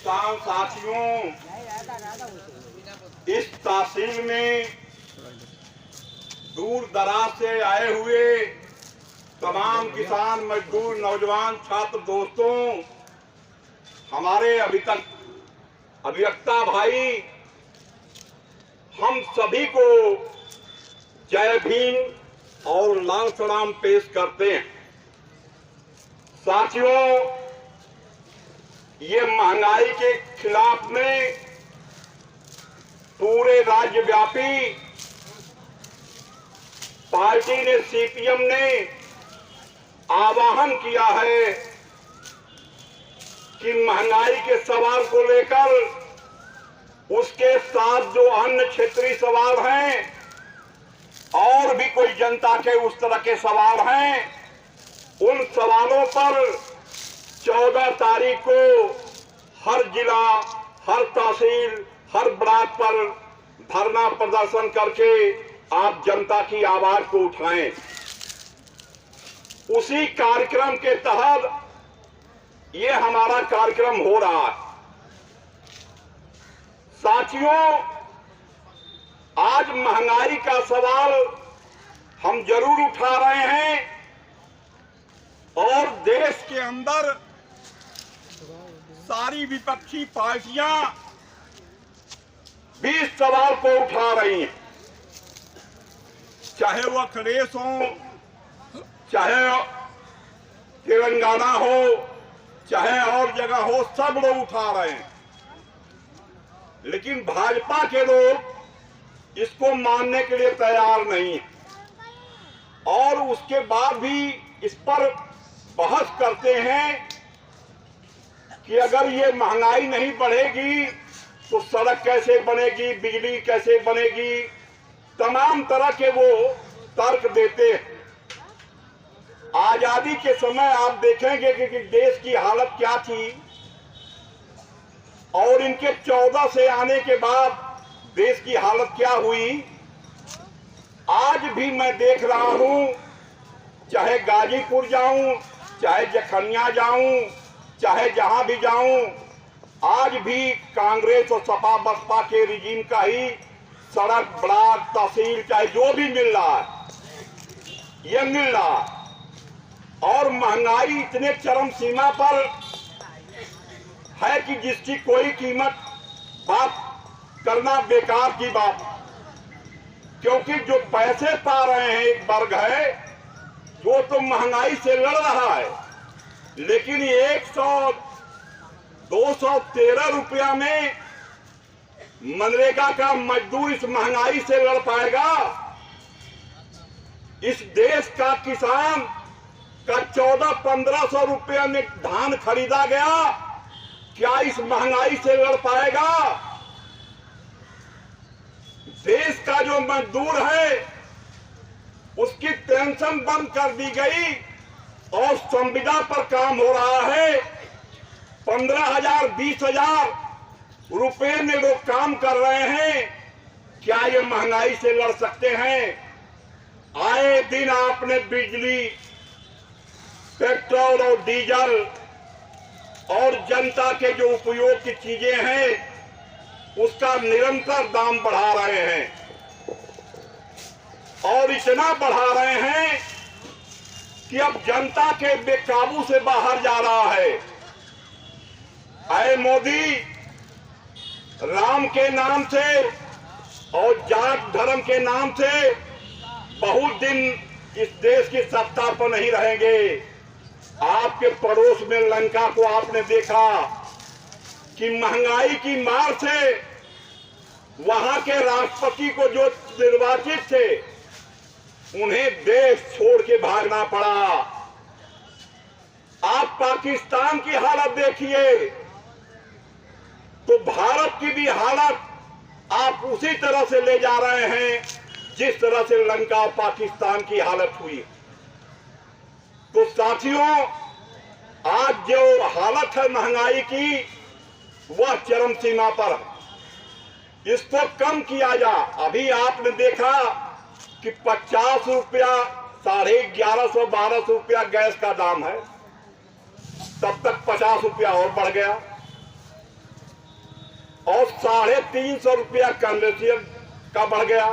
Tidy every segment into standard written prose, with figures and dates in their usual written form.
किसान साथियों, इस तहसील में दूर दराज से आए हुए तमाम किसान मजदूर नौजवान छात्र दोस्तों, हमारे अभियंता भाई, हम सभी को जय भीम और लाल सलाम पेश करते हैं। साथियों, ये महंगाई के खिलाफ में पूरे राज्यव्यापी पार्टी ने, सीपीएम ने आह्वान किया है कि महंगाई के सवाल को लेकर उसके साथ जो अन्य क्षेत्रीय सवाल हैं और भी कोई जनता के उस तरह के सवाल हैं, उन सवालों पर 14 तारीख को हर जिला, हर तहसील, हर ब्लॉक पर धरना प्रदर्शन करके आप जनता की आवाज को उठाएं। उसी कार्यक्रम के तहत ये हमारा कार्यक्रम हो रहा है। साथियों, आज महंगाई का सवाल हम जरूर उठा रहे हैं और देश के अंदर सारी विपक्षी पार्टियां भी इस सवाल को उठा रही हैं, चाहे वह अखिलेश हो, चाहे तेलंगाना हो, चाहे और जगह हो, सब लोग उठा रहे हैं। लेकिन भाजपा के लोग इसको मानने के लिए तैयार नहीं है और उसके बाद भी इस पर बहस करते हैं कि अगर ये महंगाई नहीं बढ़ेगी तो सड़क कैसे बनेगी, बिजली कैसे बनेगी, तमाम तरह के वो तर्क देते हैं। आजादी के समय आप देखेंगे कि देश की हालत क्या थी और इनके 14 से आने के बाद देश की हालत क्या हुई। आज भी मैं देख रहा हूं, चाहे गाजीपुर जाऊं, चाहे जखनिया जाऊं, चाहे जहां भी जाऊं, आज भी कांग्रेस और सपा बसपा के रिजीम का ही सड़क, ब्लॉक, तहसील, चाहे जो भी मिल रहा है, ये मिल रहा है। और महंगाई इतने चरम सीमा पर है कि जिसकी कोई कीमत बात करना बेकार की बात, क्योंकि जो पैसे पा रहे हैं एक वर्ग है वो तो महंगाई से लड़ रहा है, लेकिन 213 रुपया में मनरेगा का मजदूर इस महंगाई से लड़ पाएगा। इस देश का किसान का 1400-1500 रुपया में धान खरीदा गया, क्या इस महंगाई से लड़ पाएगा? देश का जो मजदूर है उसकी पेंशन बंद कर दी गई और संविदा पर काम हो रहा है। 15,000, 20,000 रुपए में लोग काम कर रहे हैं, क्या ये महंगाई से लड़ सकते हैं? आए दिन आपने बिजली, पेट्रोल और डीजल और जनता के जो उपयोग की चीजें हैं उसका निरंतर दाम बढ़ा रहे हैं और इतना बढ़ा रहे हैं कि अब जनता के बेकाबू से बाहर जा रहा है। आए मोदी, राम के नाम से और जात धर्म के नाम से बहुत दिन इस देश की सत्ता पर नहीं रहेंगे। आपके पड़ोस में लंका को आपने देखा कि महंगाई की मार से वहां के राष्ट्रपति को जो निर्वाचित थे उन्हें देश छोड़ के भागना पड़ा। आप पाकिस्तान की हालत देखिए तो भारत की भी हालत आप उसी तरह से ले जा रहे हैं जिस तरह से लंका और पाकिस्तान की हालत हुई। तो साथियों, आज जो हालत है महंगाई की वह चरम सीमा पर है, इसको कम किया जा। अभी आपने देखा कि 50 रुपया, 1150, 1200 रुपया गैस का दाम है, तब तक 50 रुपया और बढ़ गया। और 350 रुपया कंडेंसर का बढ़ गया।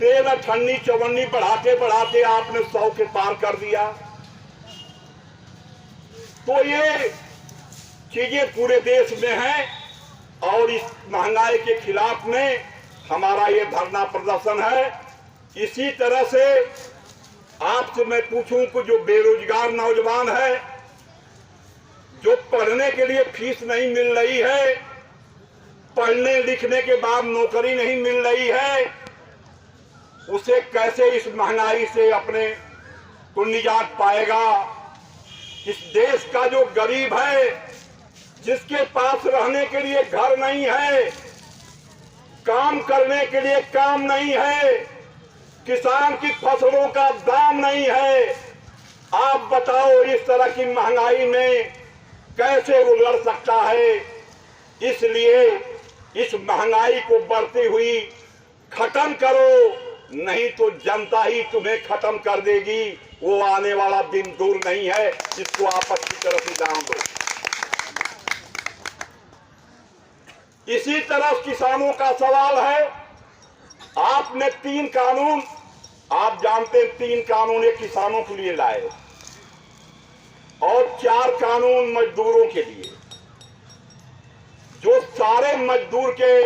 तेल अठन्नी चवन्नी बढ़ाते बढ़ाते आपने 100 के पार कर दिया। तो ये चीजें पूरे देश में हैं और इस महंगाई के खिलाफ में हमारा ये धरना प्रदर्शन है। इसी तरह से आपसे मैं पूछूं कि जो बेरोजगार नौजवान है, जो पढ़ने के लिए फीस नहीं मिल रही है, पढ़ने लिखने के बाद नौकरी नहीं मिल रही है, उसे कैसे इस महंगाई से अपने को निजात पाएगा। इस देश का जो गरीब है, जिसके पास रहने के लिए घर नहीं है, काम करने के लिए काम नहीं है, किसान की फसलों का दाम नहीं है, आप बताओ इस तरह की महंगाई में कैसे वो लड़ सकता है। इसलिए इस महंगाई को बढ़ती हुई खत्म करो, नहीं तो जनता ही तुम्हें खत्म कर देगी। वो आने वाला दिन दूर नहीं है, इसको आप अच्छी तरह से जान दो। इसी तरह किसानों का सवाल है। आपने 3 कानून, आप जानते हैं 3 कानून ये किसानों के लिए लाए और 4 कानून मजदूरों के लिए। जो सारे मजदूर के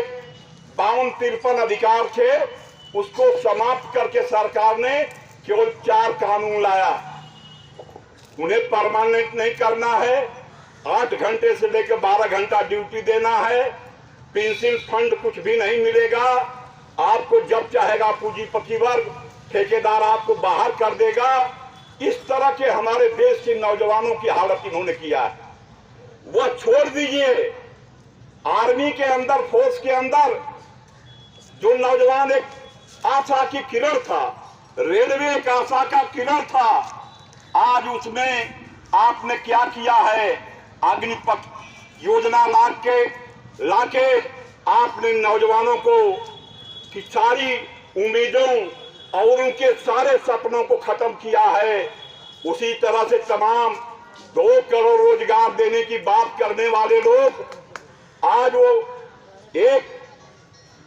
52-53 अधिकार थे, उसको समाप्त करके सरकार ने केवल 4 कानून लाया। उन्हें परमानेंट नहीं करना है, 8 घंटे से लेकर 12 घंटा ड्यूटी देना है, पेंशन फंड कुछ भी नहीं मिलेगा, आपको जब चाहेगा पूंजीपति वर्ग ठेकेदार आपको बाहर कर देगा। इस तरह के हमारे देश के नौजवानों की हालत इन्होंने किया है। वह छोड़ दीजिए, आर्मी के अंदर, फोर्स के अंदर जो नौजवान एक आशा की किरण था, रेलवे एक आशा का किरण था, आज उसमें आपने क्या किया है? अग्निपथ योजना लाके आपने नौजवानों को की सारी उम्मीदों और उनके सारे सपनों को खत्म किया है। उसी तरह से तमाम 2 करोड़ रोजगार देने की बात करने वाले लोग आज वो 1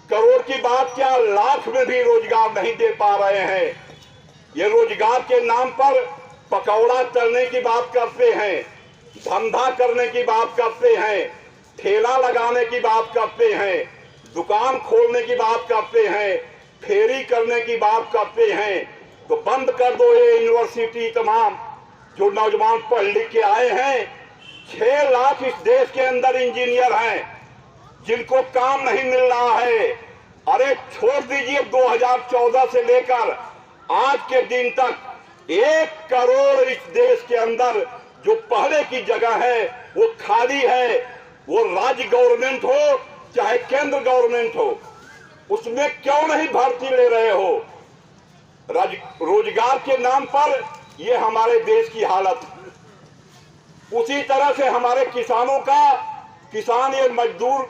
करोड़ की बात क्या, लाख में भी रोजगार नहीं दे पा रहे हैं। ये रोजगार के नाम पर पकौड़ा तलने की बात करते हैं, धंधा करने की बात करते हैं, ठेला लगाने की बात करते हैं, दुकान खोलने की बात करते हैं, फेरी करने की बात करते हैं। तो बंद कर दो ये यूनिवर्सिटी। तमाम जो नौजवान पढ़ लिख के आए हैं, 6 लाख इस देश के अंदर इंजीनियर हैं जिनको काम नहीं मिल रहा है। अरे छोड़ दीजिए, 2014 से लेकर आज के दिन तक 1 करोड़ इस देश के अंदर जो पहले की जगह है वो खाली है। वो राज्य गवर्नमेंट हो चाहे केंद्र गवर्नमेंट हो, उसमें क्यों नहीं भर्ती ले रहे हो? रोजगार के नाम पर ये हमारे देश की हालत। उसी तरह से हमारे किसानों का, किसान ये मजदूर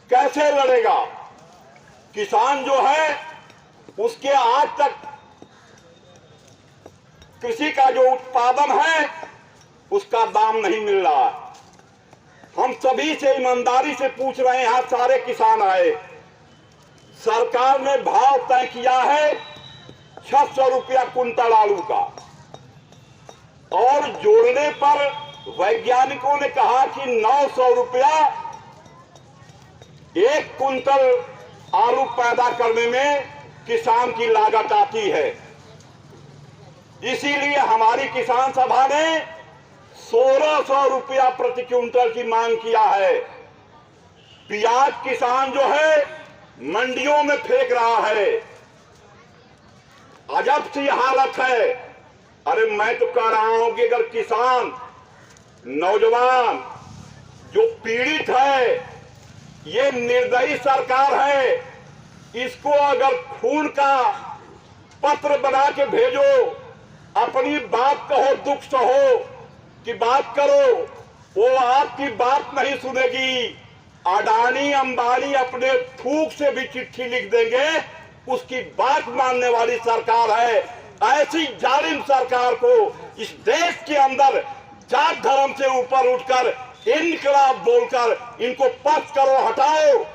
कैसे लड़ेगा? किसान जो है उसके आज तक कृषि का जो उत्पादन है उसका दाम नहीं मिल रहा। हम सभी से ईमानदारी से पूछ रहे हैं, यहाँ सारे किसान आए, सरकार ने भाव तय किया है 600 रुपया कुंतल आलू का, और जोड़ने पर वैज्ञानिकों ने कहा कि 900 रुपया 1 कुंतल आलू पैदा करने में किसान की लागत आती है। इसीलिए हमारी किसान सभा ने 1600 रुपया प्रति क्विंटल की मांग किया है। प्याज किसान जो है मंडियों में फेंक रहा है, अजब सी हालत है। अरे मैं तो कह रहा हूं कि अगर किसान नौजवान जो पीड़ित है, ये निर्दयी सरकार है, इसको अगर खून का पत्र बना के भेजो, अपनी बात कहो, दुख सहो की बात करो, वो आपकी बात नहीं सुनेगी। अडानी अंबानी अपने थूक से भी चिट्ठी लिख देंगे, उसकी बात मानने वाली सरकार है। ऐसी जालिम सरकार को इस देश के अंदर जात धर्म से ऊपर उठकर इनकलाब बोलकर इनको पस्त करो, हटाओ।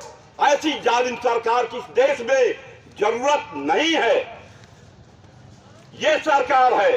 ऐसी जालिम सरकार की इस देश में जरूरत नहीं है। ये सरकार है